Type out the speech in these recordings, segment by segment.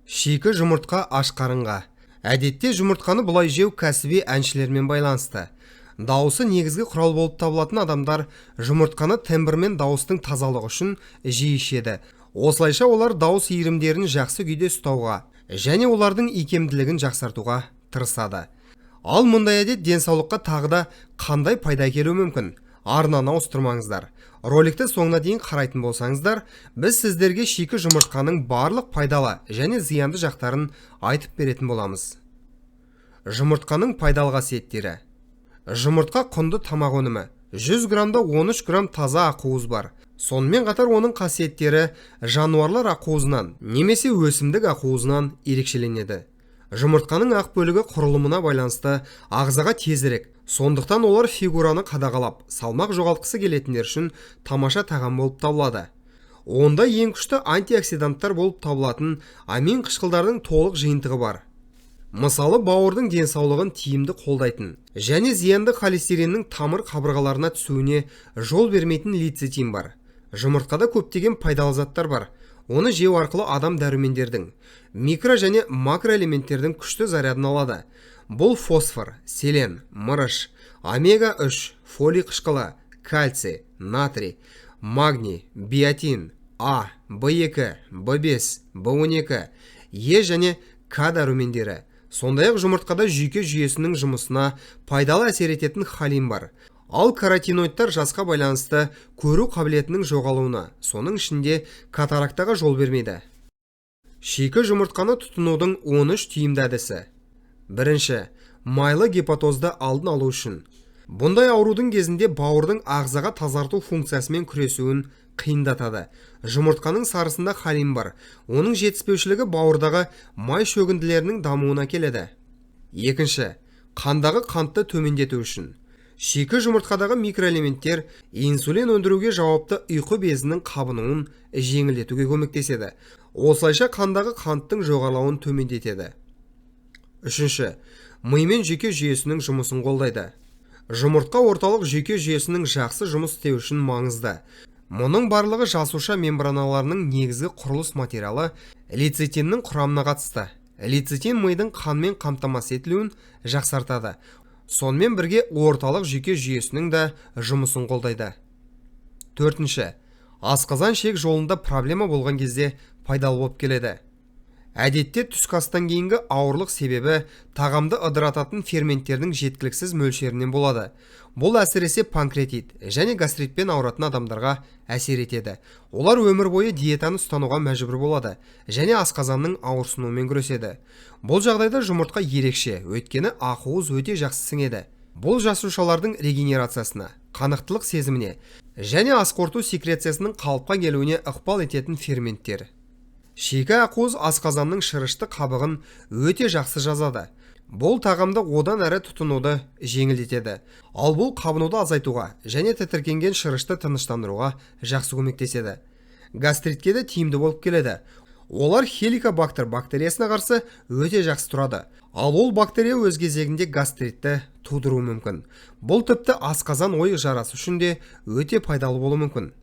Шикі жұмыртқа аш қарынға. Әдетте жұмыртқаны бұлай жеу кәсіби әншілермен байланысты. Дауысы негізгі құрал болып табылатын адамдар жұмыртқаны тембр мен дауыстың тазалығы үшін жиі ішеді. Осылайша олар дауыс иірімдерін жақсы күйде ұстауға және олардың икемділігін жақсартуға тырысады. Ал мұндай әдет денсаулыққа тағы да қандай пайда әкелуі мүмкін? Арнаны ауыстырмаңыздар. Роликті соңына дейін қарайтын болсаңыздар, біз сіздерге шикі жұмыртқаның барлық пайдалы және зиянды жақтарын айтып беретін боламыз. Жұмыртқаның пайдалы қасиеттері. Жұмыртқа құнды тамақ өнімі. 100 грамда 13 грамм таза ақуыз бар. Сонымен қатар оның қасиеттері жануарлар ақуызынан немесе өсімдік ақуызынан ерекшеленеді. Жұмыртқаның ақ бөлігі құрылымына байланысты ағзаға тезірек, сондықтан олар фигураны қадағалап, салмақ жоғалтқысы келетіндер үшін тамаша тағам болып табылады. Онда ең күшті антиоксиданттар болып табылатын амин қышқылдардың толық жиынтығы бар. Мысалы, бауырдың денсаулығын тиімді қолдайтын және зиянды холестериннің тамыр қабырғаларына түсуіне жол бермейтін лецитин бар. Жұмыртқада көптеген пайдалы заттар бар. Оны жеу арқылы адам дәрумендердің, микро және макроэлементтердің күшті зарядын алады. Бұл фосфор, селен, мырыш, омега-3, фолий қышқылы, кальций, натрий, магний, биотин, А, В2, В5, В12, Е және К дәрумендері. Сондай-ақ жұмыртқада жүйке жүйесінің жұмысына пайдалы әсер ететін холин бар. Ал каротиноидтар жасқа байланысты көру қабілетінің жоғалуына, соның ішінде катарактаға жол бермейді. Шикі жұмыртқаны тұтынудың 13 тиімді әдісі. Бірінші, майлы гепатозды алдын алу үшін. Бұндай аурудың кезінде бауырдың ағзаға тазарту функциясымен күресуін қиындатады. Жұмыртқаның сарысында холин бар. Оның жетіспеушілігі бауырдағы май шөгінділерінің дамуына келеді. Екінші, қандағы қантты төмендету үшін. Шикі жұмыртқадағы микроэлементтер инсулин өндіруге жауапты ұйқы безінің қабынуын жеңілдетуге көмектеседі. Осылайша қандағы қанттың жоғарылауын төмендетеді. Үшінші, ми мен жүйке жүйесінің жұмысын қолдайды. Жұмыртқа орталық жүйке жүйесінің жақсы жұмыс істеу үшін маңызды. Мұның барлығы жасуша мембраналарының негізгі құрылыс материалы лецитиннің құрамына қатысты. Лецитин мидың қанмен қамтамасыз етілуін жақсартады. Сонымен бірге орталық жүйке жүйесінің де жұмысын қолдайды. Төртінші, асқазан ішек жолында проблема болған кезде пайдалы болып келеді. Әдетте түскі астан кейінгі ауырлық себебі тағамды ыдырататын ферменттердің жеткіліксіз мөлшерінен болады. Бұл әсіресе панкреатит және гастритпен ауыратын адамдарға әсер етеді. Олар өмір бойы диетаны ұстануға мәжбүр болады және асқазанның ауырсынуымен күреседі. Бұл жағдайда жұмыртқа ерекше, өйткені ақуыз өте жақсы сіңеді. Бұл жасушалардың регенерациясына, қанықтылық сезіміне және асқорту секрециясының қалыпқа келуіне ықпал ететін ферменттер. Шикі ақуыз асқазанның шырышты қабығын өте жақсы жазады. Бұл тағамды одан әрі тұтынуды жеңілдетеді. Ал бұл қабынуды азайтуға және тітіркенген шырышты тыныштандыруға жақсы көмектеседі. Гастритке де тиімді болып келеді. Олар хеликобактер бактериясына қарсы өте жақсы тұрады. Ал ол бактерия өз кезегінде гастритті тудыруы мүмкін. Бұл тіпті асқазан ой жарасы үшін де өте пайдалы болуы мүмкін.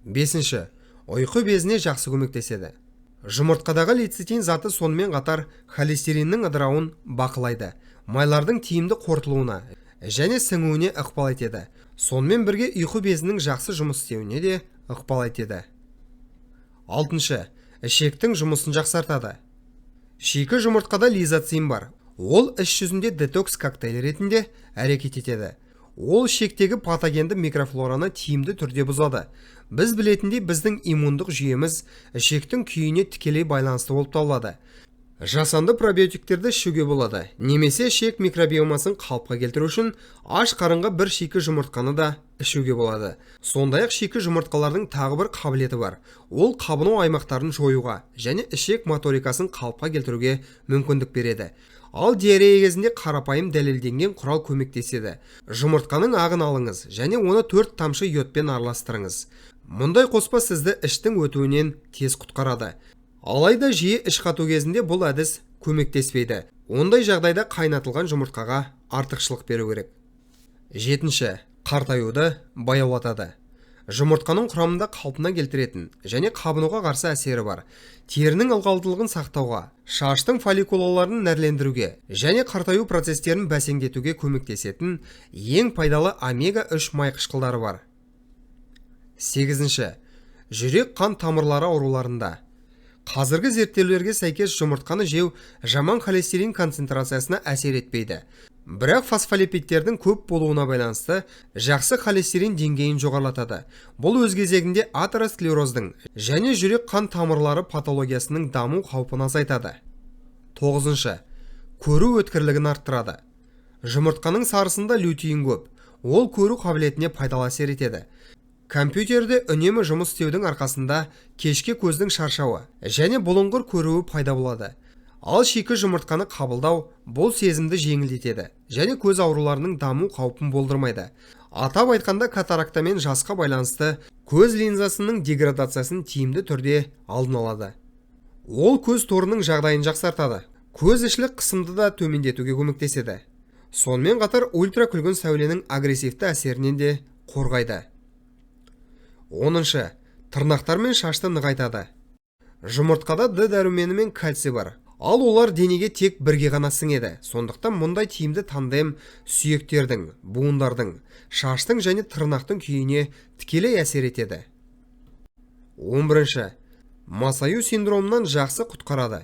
Бесінші, ұйқы безіне жақсы көмектеседі. Жұмыртқадағы лецитин заты сонымен қатар холестериннің ыдырауын бақылайды, майлардың тиімді қорытылуына және сіңуіне ықпал етеді. Сонымен бірге ұйқы безінің жақсы жұмыс істеуіне де ықпал етеді. Алтыншы, ішектің жұмысын жақсартады. Шикі жұмыртқада лизоцим бар. Ол іш жүзінде детокс коктейль ретінде әрекет етеді. Ол ішектегі патогенді микрофлораны тиімді түрде бұзады. Біз білетіндей, біздің иммундық жүйеміз ішектің күйіне тікелей байланысты болып табылады. Жасанды пробиотиктерді ішуге болады, немесе ішек микробиомасын қалыпқа келтіру үшін аш қарынға бір шикі жұмыртқаны да ішуге болады. Сондай-ақ шикі жұмыртқалардың тағы бір қабілеті бар. Ол қабыну аймақтарын жоюға және ішек моторикасын қалыпқа келтіруге мүмкіндік береді. Ал диарея кезінде қарапайым дәлелденген құрал көмектеседі. Жұмыртқаның ағын алыңыз және оны 4 тамшы йодпен араластырыңыз. Мұндай қоспа сізді іштің өтуінен тез құтқарады. Алайда жиі іш қату кезінде бұл әдіс көмектеспейді. Ондай жағдайда қайнатылған жұмыртқаға артықшылық беру керек. Жетінші, қартаюды баяулатады. жұмыртқаның құрамында қалпына келтіретін және қабынуға қарсы әсері бар. Терінің ылғалдылығын сақтауға, шаштың фолликулаларын нәрлендіруге және қартаю процестерін бәсеңдетуге көмектесетін ең пайдалы омега-3 май қышқылдары бар. 8. Жүрек қан тамырлары ауруларында. Қазіргі зерттеулерге сәйкес жұмыртқаны жеу жаман холестерин концентрациясына әсер етпейді. Бірақ фосфолипидтердің көп болуына байланысты жақсы холестерин деңгейін жоғарылатады. Бұл өз кезегінде атеросклероздың және жүрек қан тамырлары патологиясының даму қаупін азайтады. 9. Көру өткірлігін арттырады. Жұмыртқаның сарысында лютеин көп. Ол көру қабілетіне пайдалы әсер етеді. Компьютерде үнемі жұмыс істеудің арқасында кешке көздің шаршауы және бұлыңғыр көруі пайда болады. Ал шикі жұмыртқаны қабылдау бұл сезімді жеңілдетеді және көз ауруларының даму қаупін болдырмайды. Атап айтқанда катаракта мен жасқа байланысты көз линзасының деградациясын тиімді түрде алдын алады. Ол көз торының жағдайын жақсартады. Көз ішілік қысымды да төмендетуге көмектеседі. Сонымен қатар ультракүлгін сәуленің агрессивті әсерінен де қорғайды. 10. Тырнақтар мен шашты нығайтады. Жұмыртқада Д дәрумені мен кальций бар. Ал олар денеге тек бірге ғана сіңеді. Сондықтан мұндай тиімді тандем сүйектердің, буындардың, шаштың және тырнақтың күйіне тікелей әсер етеді. 11. Масаю синдромынан жақсы құтқарады.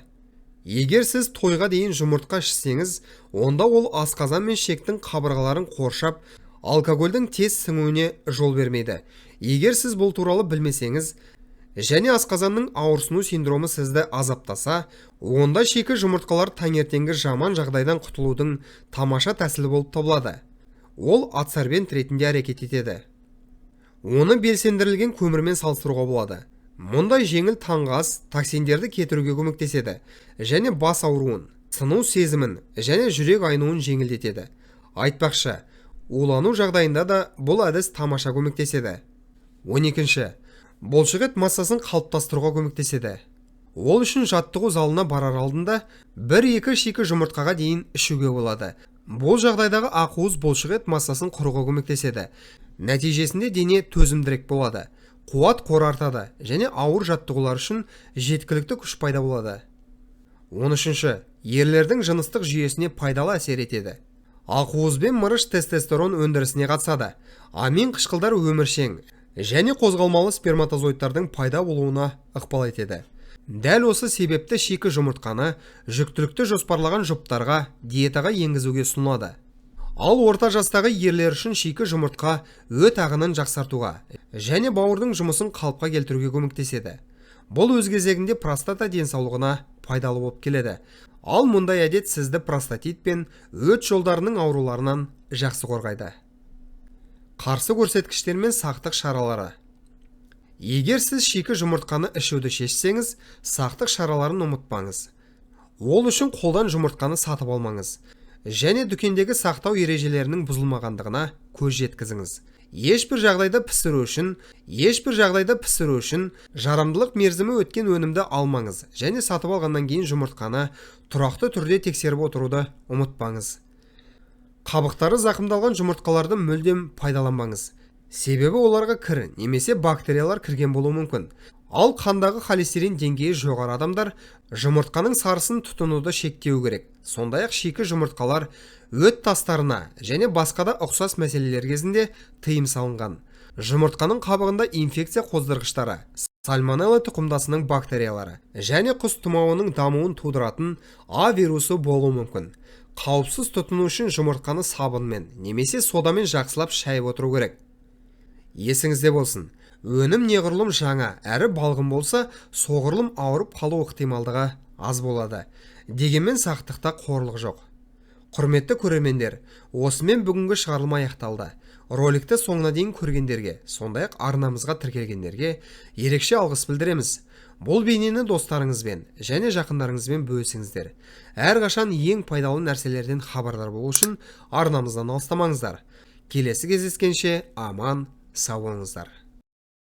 Егер сіз тойға дейін жұмыртқа ішсеңіз, онда ол асқазан мен шектің қабырғаларын қоршап, алкогольдің тез сіңуіне жол бермейді. Егер сіз бұл туралы білмесеңіз, және асқазанның ауырсыну синдромы сізді азаптаса, онда шикі жұмыртқалар таңертеңгі жаман жағдайдан құтылудың тамаша тәсілі болып табылады. Ол адсорбент ретінде әрекет етеді. Оны белсендірілген көмірмен салыстыруға болады. Мұндай жеңіл таңғас токсиндерді кетіруге көмектеседі және бас ауруын, сыну сезімін және жүрек айнуын жеңілдетеді. Айтпақшы, улану жағдайында да бұл әдіс тамаша көмектеседі. 12. Бұлшықет массасын қалыптастыруға көмектеседі. Ол үшін жаттығу залына барар алдында 1-2 шикі жұмыртқаға дейін ішуге болады. Бұл жағдайдағы ақуыз бұлшықет массасын құруға көмектеседі. Нәтижесінде дене төзімдірек болады, қуат қоры артады және ауыр жаттығулар үшін жеткілікті күш пайда болады. 13. Ерлердің жыныстық жүйесіне пайдалы әсер етеді. Ақуыз бен мырыш тестостерон өндірісіне қатысады. Амин қышқылдар өміршең және қозғалмалы сперматозоидтардың пайда болуына ықпал етеді. Дәл осы себепті шикі жұмыртқаны жүктілікті жоспарлаған жұптарға диетаға енгізуге ұсынылады. Ал орта жастағы ерлер үшін шикі жұмыртқа өт ағынын жақсартуға және бауырдың жұмысын қалыпқа келтіруге көмектеседі. Бұл өз кезегінде простата денсаулығына пайдалы болып келеді. Ал мұндай әдет сізді простатит пен өт жолдарының ауруларынан жақсы қорғайды. Қарсы көрсеткіштер мен сақтық шаралары. Егер сіз шикі жұмыртқаны ішуді шешсеңіз, сақтық шараларын ұмытпаңыз. Ол үшін қолдан жұмыртқаны сатып алмаңыз және дүкендегі сақтау ережелерінің бұзылмағандығына көз жеткізіңіз. Ешбір жағдайда пісіру үшін жарамдылық мерзімі өткен өнімді алмаңыз және сатып алғаннан кейін жұмыртқаны тұрақты түрде тексеріп отыруды ұмытпаңыз. Қабықтары зақымдалған жұмыртқаларды мүлдем пайдаланбаңыз. Себебі оларға кір немесе бактериялар кірген болуы мүмкін. Ал қандағы холестерин деңгейі жоғары адамдар жұмыртқаның сарысын тұтынуды шектеу керек. Сондай-ақ шикі жұмыртқалар өт тастарына және басқа да ұқсас мәселелер кезінде тыйым салынған. Жұмыртқаның қабығында инфекция қоздырғыштары, сальмонелла тұқымдасының бактериялары және құс тұмауының дамуын тудыратын А вирусы болуы мүмкін. Қауіпсіз тұтыну үшін жұмыртқаны сабынмен немесе содамен жақсылап шайып отыру керек. Есіңізде болсын, өнім неғұрлым жаңа әрі балғын болса, соғұрлым ауырып қалу ықтималдығы аз болады. Дегенмен сақтықта қорлық жоқ. Құрметті көрермендер, осымен бүгінгі шығарылым аяқталды. Роликті соңына дейін көргендерге, сондай-ақ арнамызға тіркелгендерге ерекше алғыс білдіреміз. Бұл бейнені достарыңызбен және жақындарыңызбен бөлісіңіздер. Әрқашан ең пайдалы нәрселерден хабардар болу үшін арнамыздан алыстамаңыздар. Келесі кездескенше аман сау болыңыздар.